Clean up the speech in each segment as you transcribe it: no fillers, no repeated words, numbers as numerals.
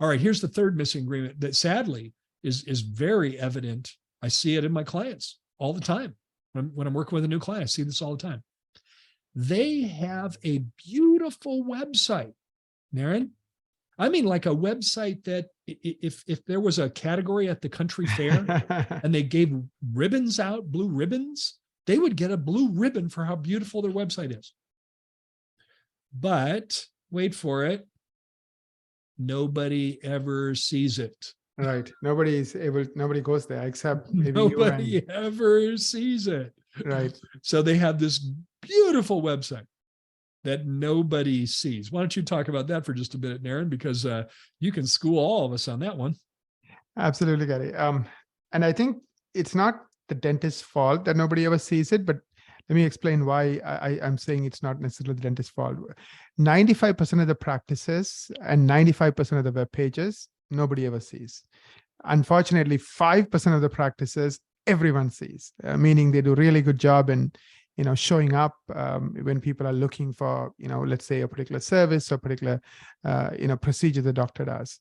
All right, here's the third missing ingredient that sadly is very evident. I see it in my clients all the time. When I'm working with a new client, I see this all the time. They have a beautiful website, Naren. I mean, like a website that if there was a category at the country fair and they gave ribbons out, blue ribbons, they would get a blue ribbon for how beautiful their website is. But wait for it, nobody ever sees it. Right. Nobody goes there except maybe nobody you and... ever sees it. Right. So they have this beautiful website that nobody sees. Why don't you talk about that for just a minute, Naren, because you can school all of us on that one. Absolutely, Gary. And I think it's not the dentist's fault that nobody ever sees it, but let me explain why I'm saying it's not necessarily the dentist's fault. 95% of the practices and 95% of the web pages, nobody ever sees. Unfortunately, 5% of the practices, everyone sees, meaning they do a really good job in showing up when people are looking for, let's say a particular service or particular, procedure the doctor does.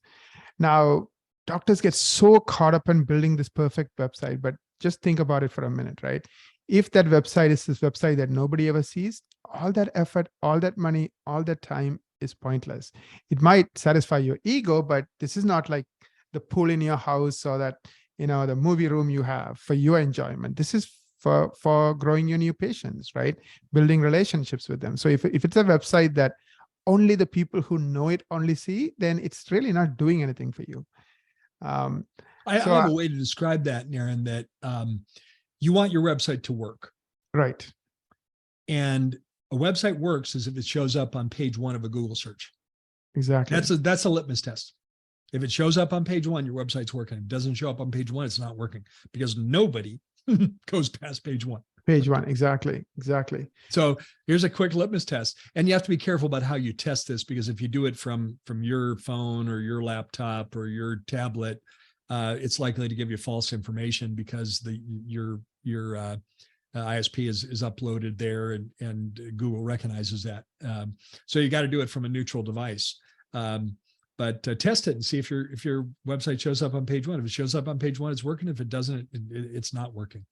Now, doctors get so caught up in building this perfect website, but just think about it for a minute, right? If that website is this website that nobody ever sees, all that effort, all that money, all that time is pointless. It might satisfy your ego, but this is not like the pool in your house or that, the movie room you have for your enjoyment. This is for growing your new patients, right? Building relationships with them. So if it's a website that only the people who know it only see, then it's really not doing anything for you. I have a way to describe that, Naren, that you want your website to work. Right. And a website works as if it shows up on page 1 of a Google search. Exactly. That's a litmus test. If it shows up on page 1, your website's working. If it doesn't show up on page 1, it's not working because nobody goes past page 1. Page 1, exactly. So here's a quick litmus test. And you have to be careful about how you test this, because if you do it from your phone or your laptop or your tablet, it's likely to give you false information because your ISP is uploaded there and Google recognizes that. So you got to do it from a neutral device. But test it and see if your website shows up on page 1. If it shows up on page 1, it's working. If it doesn't, it's not working.